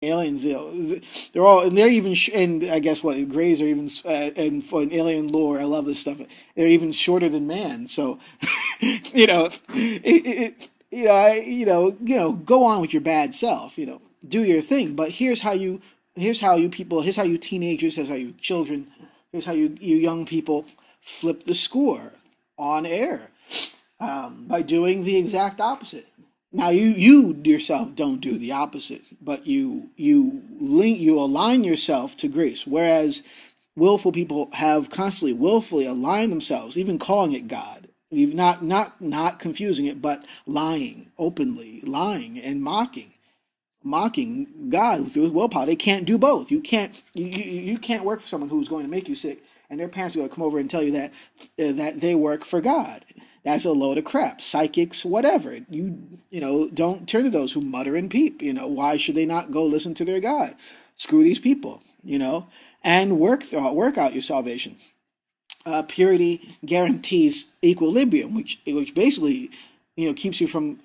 Aliens, they're all, and they're even, and I guess what, grays are even, and for an alien lore, I love this stuff. They're even shorter than man. So, go on with your bad self. Do your thing. But here's how you people, here's how you teenagers, here's how you children, here's how you young people flip the score on air, by doing the exact opposite. Now you yourself don't do the opposite, but you align yourself to grace. Whereas willful people have constantly willfully aligned themselves, even calling it God, not confusing it, but lying openly, lying and mocking God through willpower. They can't do both. You can't work for someone who's going to make you sick, and their parents are going to come over and tell you that they work for God. That's a load of crap. Psychics, whatever. Don't turn to those who mutter and peep. Why should they not go listen to their God? Screw these people. And work out your salvation. Purity guarantees equilibrium, which basically, keeps you from,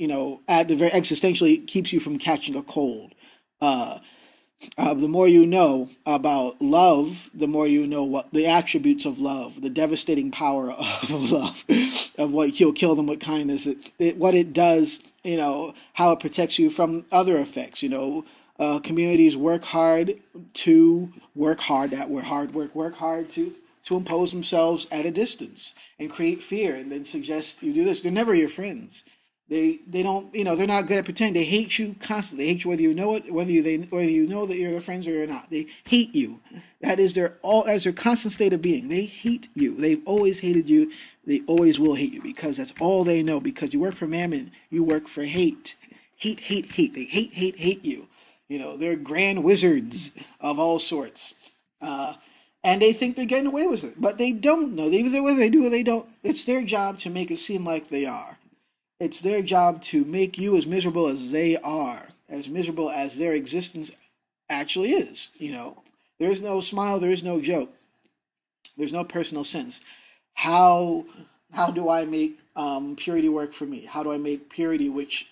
at the very existentially keeps you from catching a cold. The more you know about love, the more you know what the attributes of love, the devastating power of love, of what you'll kill them with kindness, what it does, how it protects you from other effects. Communities work hard to impose themselves at a distance and create fear, and then suggest you do this. They're never your friends. They don't, they're not good at pretending. They hate you constantly. They hate you whether you know it, whether you know that you're their friends or you're not. They hate you. That's their constant state of being. They hate you. They've always hated you. They always will hate you, because that's all they know. Because you work for mammon, you work for hate. Hate. They hate you. They're grand wizards of all sorts. And they think they're getting away with it, but they don't know. Whether they do or they don't, it's their job to make it seem like they are. It's their job to make you as miserable as they are, as miserable as their existence actually is. There's no smile, there is no joke, there's no personal sense. How do I make purity work for me? How do I make purity, which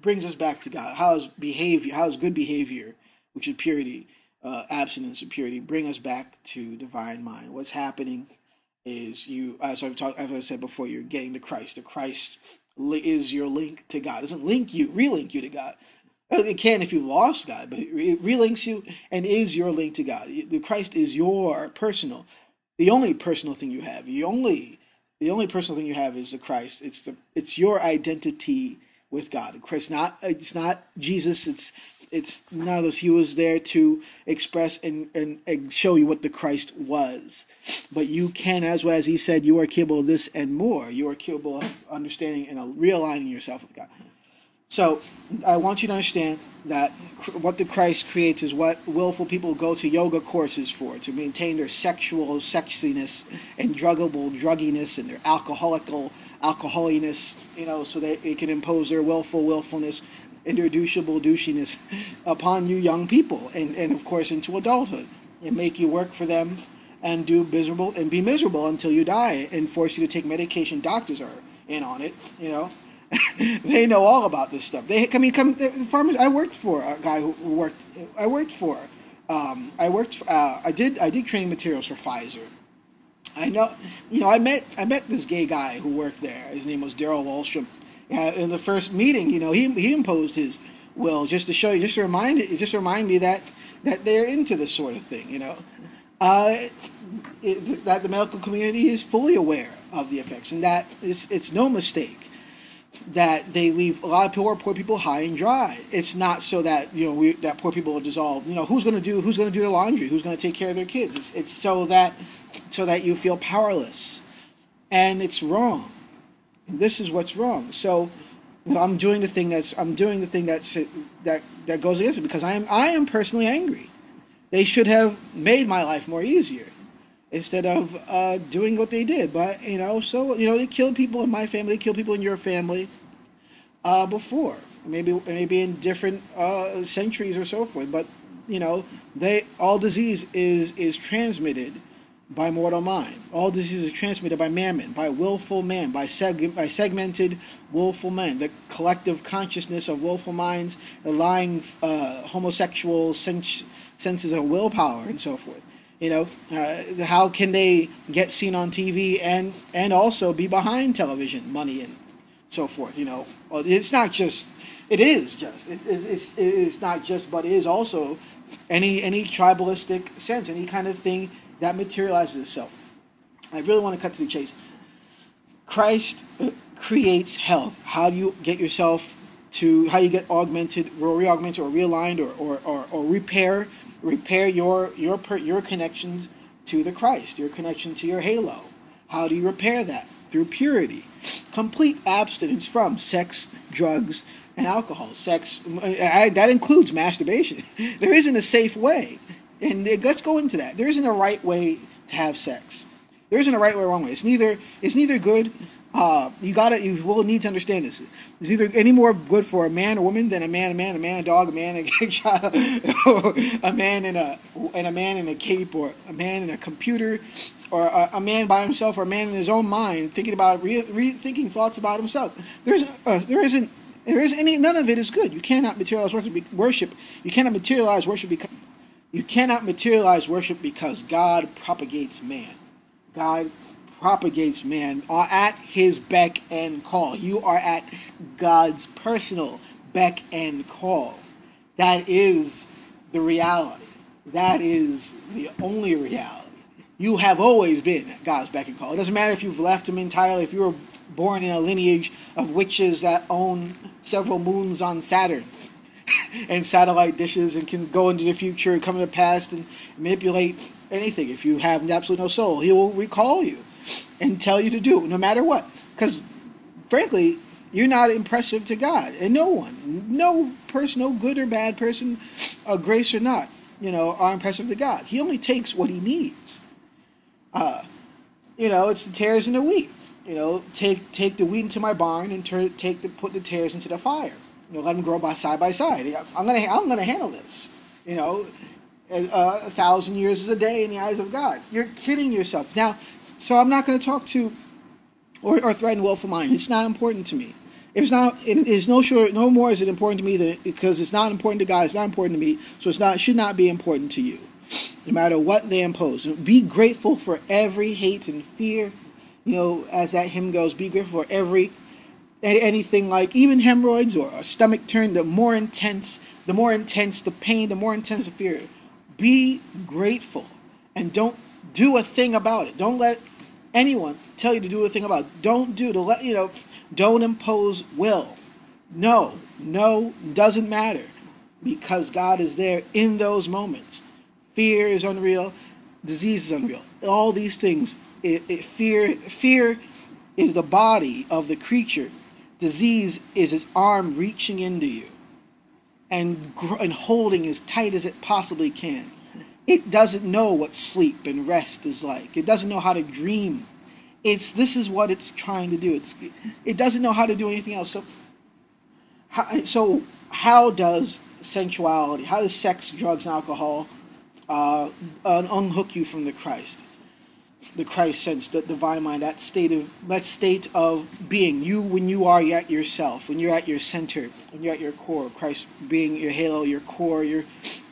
brings us back to God? How is good behavior, which is purity, abstinence and purity, bring us back to divine mind? What's happening is as I said before, you're getting to Christ. The Christ is your link to God. It doesn't relink you to God. It can if you've lost God, but it relinks you and is your link to God. The Christ is your the only personal thing you have. The only personal thing you have is the Christ. It's your identity with God. It's not Jesus. It's none of those. He was there to express and show you what the Christ was. But you can, as he said, you are capable of this and more. You are capable of understanding and realigning yourself with God. So I want you to understand that what the Christ creates is what willful people go to yoga courses for, to maintain their sexual sexiness and drugginess and their alcoholiness, so that it can impose their willfulness and their douchiness upon you young people, and of course into adulthood, and make you work for them and be miserable until you die, and force you to take medication. Doctors are in on it, They know all about this stuff. Farmers. I worked for a guy I did training materials for Pfizer. I know, I met this gay guy who worked there. His name was Daryl Wallstrom. In the first meeting, he imposed his will just to remind me that they're into this sort of thing, that the medical community is fully aware of the effects, and that it's no mistake that they leave a lot of poor people high and dry. It's not so that that poor people will dissolve. Who's going to do the laundry? Who's going to take care of their kids? It's so that you feel powerless, and it's wrong. This is what's wrong. So I'm doing the thing that goes against it, because I am personally angry. They should have made my life more easier instead of doing what they did. But they killed people in my family, they killed people in your family before, maybe in different centuries or so forth. But all disease is transmitted by mortal mind. All diseases are transmitted by mammon, by willful man, by segmented willful man. The collective consciousness of willful minds, the lying homosexual senses of willpower, and so forth. How can they get seen on TV and also be behind television, money, and so forth? It's not just. It is just. It's not just, but it is also any tribalistic sense, any kind of thing that materializes itself. I really want to cut to the chase. Christ creates health. How do you get yourself to? How you get augmented, or re-augmented, or realigned, or repair your connections to the Christ, your connection to your halo? How do you repair that? Through purity, complete abstinence from sex, drugs, and alcohol. Sex, that includes masturbation. There isn't a safe way. And let's go into that. There isn't a right way to have sex. There isn't a right way or wrong way. It's neither good. You will need to understand this. It's neither any more good for a man or woman than a man, a dog, a man, a child, a man in a cape, or a man in a computer, or a man by himself, or a man in his own mind thinking about rethinking thoughts about himself. There isn't any. None of it is good. You cannot materialize worship. You cannot materialize worship because God propagates man. God propagates man at his beck and call. You are at God's personal beck and call. That is the reality. That is the only reality. You have always been at God's beck and call. It doesn't matter if you've left him entirely, if you were born in a lineage of witches that own several moons on Saturn and satellite dishes and can go into the future and come into the past and manipulate anything. If you have absolutely no soul, he will recall you and tell you to do no matter what. Because, frankly, you're not impressive to God. And no person, no good or bad person, grace or not, are impressive to God. He only takes what he needs. It's the tares and the wheat. Take the wheat into my barn and put the tares into the fire. Let them grow side by side. I'm gonna handle this. 1,000 years is a day in the eyes of God. You're kidding yourself. Now, so I'm not going to talk to or threaten willful mind. It's not important to me. If it's not, it is no more is it important to me because it's not important to God. It's not important to me, so it should not be important to you, no matter what they impose. Be grateful for every hate and fear. As that hymn goes, be grateful for anything like even hemorrhoids or a stomach turn. The more intense the pain, the more intense the fear. Be grateful and don't do a thing about it. Don't let anyone tell you to do a thing about it. Don't impose will. No, doesn't matter, because God is there in those moments. Fear is unreal. Disease is unreal. All these things. Fear is the body of the creature. Disease is its arm reaching into you and holding as tight as it possibly can. It doesn't know what sleep and rest is like. It doesn't know how to dream. This is what it's trying to do. It doesn't know how to do anything else. So how does sensuality, how does sex, drugs, and alcohol unhook you from the Christ? The Christ sense, the divine mind, that state of being. When you are at yourself, when you're at your center, when you're at your core, Christ being your halo, your core,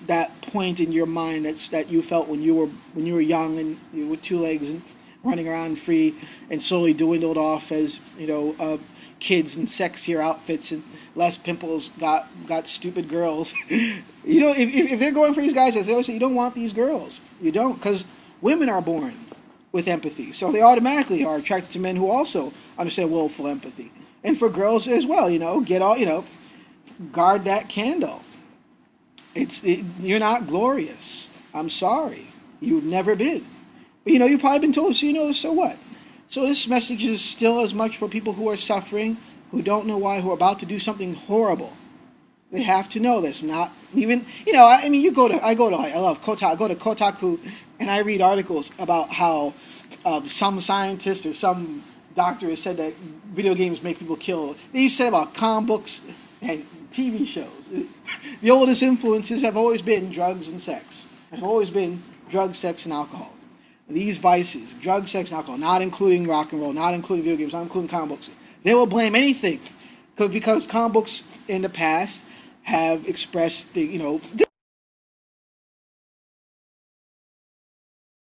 that point in your mind that you felt when you were young and you were with two legs and running around free, and slowly dwindled off as kids in sexier outfits and less pimples got stupid girls. If they're going for these guys, as they always say, you don't want these girls. You don't, because women are born with empathy, so they automatically are attracted to men who also understand willful empathy. And for girls as well, guard that candle. You're not glorious. I'm sorry, you've never been. But you've probably been told, so what? So this message is still as much for people who are suffering, who don't know why, who are about to do something horrible. They have to know this. Not even, I love Kotaku. I go to Kotaku and I read articles about how some scientist or some doctor has said that video games make people kill. They said about comic books and TV shows. The oldest influences have always been drugs and sex. Have always been drugs, sex, and alcohol. these vices, drugs, sex, and alcohol, not including rock and roll, not including video games, not including comic books, they will blame anything because comic books in the past have expressed the,